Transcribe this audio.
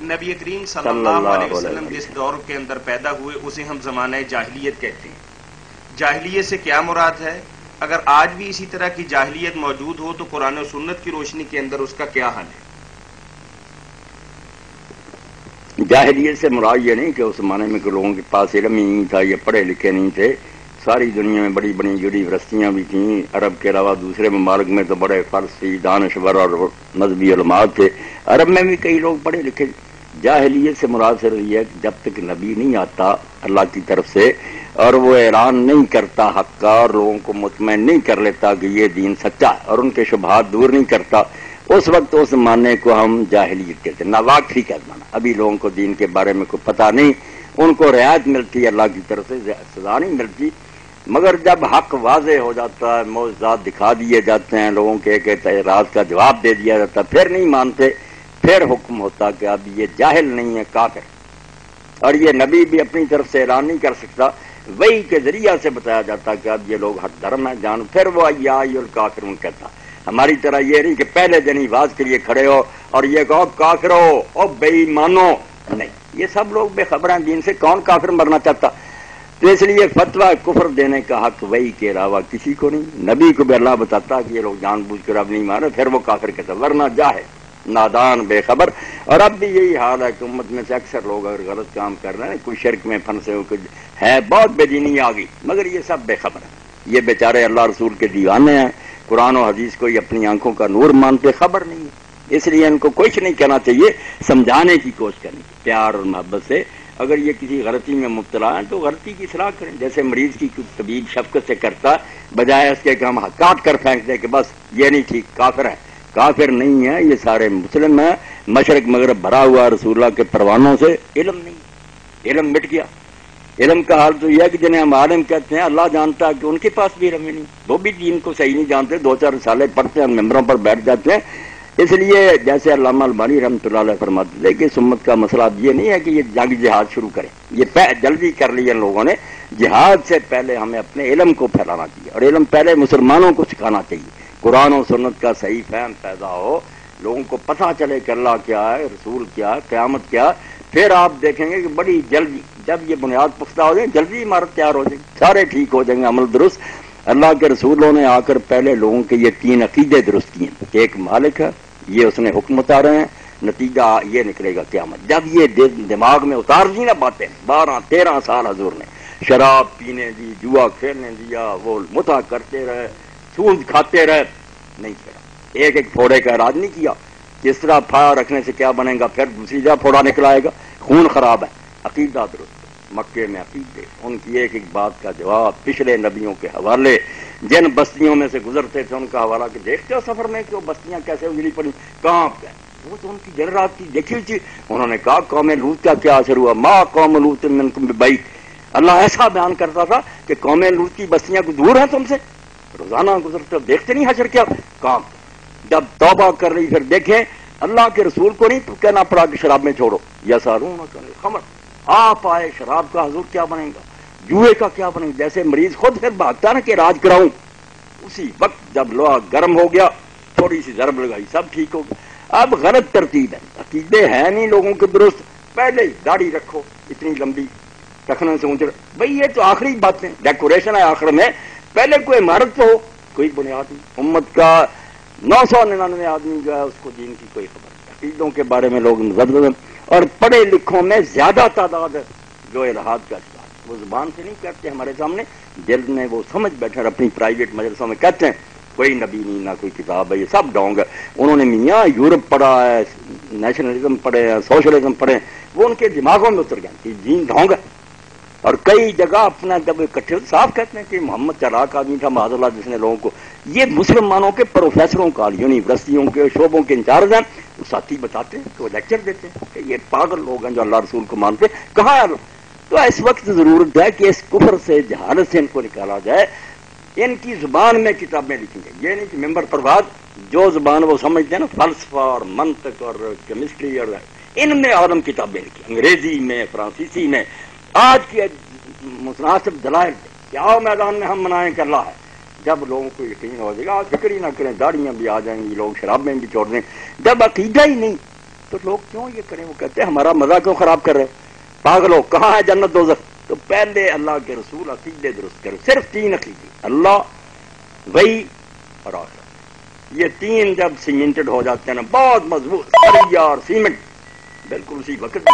نبی کریم صلی اللہ علیہ وسلم جس دور کے اندر پیدا ہوئے اسے ہم زمانہ جاہلیت کہتے ہیں۔ جاہلیت سے کیا مراد ہے؟ اگر آج بھی اسی طرح کی جاہلیت موجود ہو تو قرآن و سنت کی روشنی کے اندر اس کا کیا حل ہے؟ جاہلیت سے مراد یہ نہیں کہ اس زمانے میں لوگوں کے پاس علم ہی نہیں تھا، یہ پڑھے لکھے نہیں تھے۔ ساری دنیا میں بڑی بڑی یونیورسٹیاں بھی تھیں، عرب کے علاوہ دوسرے ممالک میں تو بڑے فارسی دانشور اور مذہبی علماء تھے، عرب میں بھی کئی لوگ پڑھے لکھے۔ جاہلیت سے مراد صرف یہ ہے کہ جب تک نبی نہیں آتا اللہ کی طرف سے اور وہ اعلان نہیں کرتا حق کا اور لوگوں کو مطمئن نہیں کر لیتا کہ یہ دین سچا ہے اور ان کے شبہات دور نہیں کرتا، اس وقت اس زمانے کو ہم جاہلیت کہتے ہیں، ناواقفی کا زمانہ۔ ابھی لوگوں کو دین کے بارے میں کوئی پتہ نہیں، ان کو رعایت ملتی ہے اللہ کی طرف سے، سزا نہیں ملتی، مگر جب حق واضح ہو جاتا ہے، معجزات دکھا دیے جاتے ہیں، لوگوں کے ایک اعتراض کا جواب دے دیا جاتا ہے، پھر نہیں مانتے، پھر حکم ہوتا کہ اب یہ جاہل نہیں ہے، کافر، اور یہ نبی بھی اپنی طرف سے اعلان نہیں کر سکتا، وحی کے ذریعہ سے بتایا جاتا کہ اب یہ لوگ حق درم ہیں، جان پھر وہ یا الکافرون کہتا۔ ہماری طرح یہ نہیں کہ پہلے دن ہی واز کے لیے کھڑے ہو اور یہ کہو کافر ہو اور بے ایمانو، نہیں، یہ سب لوگ بے خبر ہیں دین سے، کون کافر مرنا چاہتا؟ تو اس لیے فتویٰ کفر دینے کا حق وحی کے علاوہ کسی کو نہیں۔ نبی کو بھی اللہ بتاتا کہ یہ لوگ جان بوجھ کر اب نہیں مانے، پھر وہ کافر کہتا، ورنہ جاہل، نادان، بے خبر۔ اور اب بھی یہی حال ہے کہ امت میں سے اکثر لوگ اگر غلط کام کر رہے ہیں، کوئی شرک میں پھنسے ہو، کچھ ہے، بہت بے دینی آ گئی، مگر یہ سب بے خبر ہیں، یہ بیچارے اللہ رسول کے دیوانے ہیں، قرآن و حدیث کو یہ اپنی آنکھوں کا نور مانتے، خبر نہیں ہے، اس لیے ان کو کچھ نہیں کہنا چاہیے، سمجھانے کی کوشش کرنی چاہیے پیار اور محبت سے۔ اگر یہ کسی غلطی میں مبتلا ہیں تو غلطی کی اصلاح کریں، جیسے مریض کی طبیب شفقت سے کرتا، بجائے اس کے کہ ہم کاٹ کر پھینک دیں کہ بس یہ نہیں ٹھیک، کافر ہے۔ کافر نہیں ہے، یہ سارے مسلم ہیں، مشرق مغرب بھرا ہوا رسول اللہ کے پروانوں سے، علم نہیں، علم مٹ گیا۔ علم کا حال تو یہ ہے کہ جنہیں ہم عالم کہتے ہیں، اللہ جانتا ہے کہ ان کے پاس بھی علم ہی نہیں، وہ بھی دین کو صحیح نہیں جانتے، دو چار رسالے پڑھتے ہیں، ممبروں پر بیٹھ جاتے ہیں۔ اس لیے جیسے علامہ البانی رحمۃ اللہ علیہ فرماتے تھے کہ اس امت کا مسئلہ اب یہ نہیں ہے کہ یہ جنگ جہاد شروع کریں، یہ جلدی کر لی ان لوگوں نے، جہاد سے پہلے ہمیں اپنے علم کو پھیلانا چاہیے، اور علم پہلے مسلمانوں کو سکھانا چاہیے، قرآن و سنت کا صحیح فہم پیدا ہو، لوگوں کو پتہ چلے کہ اللہ کیا ہے، رسول کیا ہے، قیامت کیا ہے، پھر آپ دیکھیں گے کہ بڑی جلدی جب یہ بنیاد پختہ ہو جائے، جلدی عمارت تیار ہو جائے گی، سارے ٹھیک ہو جائیں گے، عمل درست۔ اللہ کے رسولوں نے آ کر پہلے لوگوں کے یہ تین عقیدے درست کیے ہیں، ایک مالک ہے، یہ اس نے حکم اتارے ہیں، نتیجہ یہ نکلے گا قیامت۔ جب یہ دماغ میں اتار دی نا باتیں، 12-13 سال حضور نے شراب پینے دی، جوا کھیلنے دیا، وہ متع کرتے رہے، سود کھاتے رہے، نہیں کیا، ایک ایک پھوڑے کا علاج نہیں کیا، کس طرح پھاڑا رکھنے سے کیا بنے گا، پھر دوسری جگہ پھوڑا نکل آئے گا، خون خراب ہے، عقیدہ درست۔ مکے میں عقیدے، ان کی ایک ایک بات کا جواب، پچھلے نبیوں کے حوالے، جن بستیوں میں سے گزرتے تھے ان کا حوالہ، کہ دیکھتے ہو سفر میں کہ وہ بستیاں کیسے اجڑی پڑی، کہاں گئے، وہ تو ان کی دیر رات کی دیکھی ہوئی تھی۔ انہوں نے کہا قوم لوط کا کیا اثر ہوا، ما قوم لوط منکم ببعید، اللہ ایسا بیان کرتا تھا کہ قوم لوط کی بستیاں کو دور ہیں تم سے، روزانہ گزرتے ہو، دیکھتے نہیں حشر کیا کام۔ جب توبہ کر رہی پھر دیکھیں اللہ کے رسول کو نہیں تو کہنا پڑا کہ شراب میں چھوڑو، یا سارون خمر، آپ آئے شراب کا حضور کیا بنے گا، جوئے کا کیا بنے گا، جیسے مریض خود پھر بھاگتا نا کہ علاج کراؤں، اسی وقت جب لوہا گرم ہو گیا تھوڑی سی ضرب لگائی سب ٹھیک ہو گیا۔ اب غلط ترتیب ہے، عقیدے ہیں نہیں لوگوں کے درست، پہلے ہی داڑھی رکھو اتنی لمبی، ٹخنے سے اونچے، بھئی یہ تو آخری باتیں، ڈیکوریشن ہے آخر میں، پہلے کوئی عمارت تو ہو، کوئی بنیاد نہیں۔ امت کا 999 آدمی جو ہے اس کو دین کی کوئی خبر نہیں، عقیدوں کے بارے میں لوگ مزدد ہیں، اور پڑھے لکھوں میں زیادہ تعداد ہے جو الہاد کا شکار، وہ زبان سے نہیں کہتے ہمارے سامنے، دل میں وہ سمجھ بیٹھے اور اپنی پرائیویٹ مجلسوں میں کہتے ہیں کوئی نبی نہیں، نہ کوئی کتاب ہے، یہ سب ڈونگ ہے۔ انہوں نے میاں یورپ پڑھا ہے، نیشنلزم پڑھے ہیں، سوشلزم پڑھے ہیں، وہ ان کے دماغوں میں اتر گئے کہ دین ڈھونگ ہے۔ اور کئی جگہ اپنا جب اکٹھے صاف کہتے ہیں کہ محمد چلاک آدمی تھا معاذ اللہ جس نے لوگوں کو، یہ مسلمانوں کے پروفیسروں کا، یونیورسٹیوں کے شعبوں کے انچارج ہیں، وہ ساتھی بتاتے ہیں کہ وہ لیکچر دیتے ہیں کہ یہ پاگل لوگ ہیں جو اللہ رسول کو مانتے، کہاں ہے؟ تو اس وقت ضرورت ہے کہ اس کفر سے، جہالت سے ان کو نکالا جائے، ان کی زبان میں کتابیں لکھی گئی، یہ نہیں کہ ممبر پر بات جو زبان وہ سمجھتے ہیں نا، فلسفہ اور منطق اور کیمسٹری، اور ان میں عالم کتابیں لکھی، انگریزی میں، فرانسیسی میں، آج کی متناسب دلائل کیا میدان میں ہم منائیں کہ اللہ ہے۔ جب لوگوں کو یقین ہو جائے گا، فکر ہی نہ کریں، داڑیاں بھی آ جائیں گی، لوگ شراب میں بھی چھوڑ دیں، جب عقیدہ ہی نہیں تو لوگ کیوں یہ کریں؟ وہ کہتے ہیں ہمارا مزہ کیوں خراب کر رہے؟ پاگلو، کہاں ہے جنت دوزخ؟ تو پہلے اللہ کے رسول عقیدے درست کرو، صرف 3 عقیدے، اللہ، وحی اور آخرت۔ یہ 3 جب سیمنٹڈ ہو جاتے ہیں نا، بہت مضبوط، سریا اور سیمنٹ، بالکل اسی وقت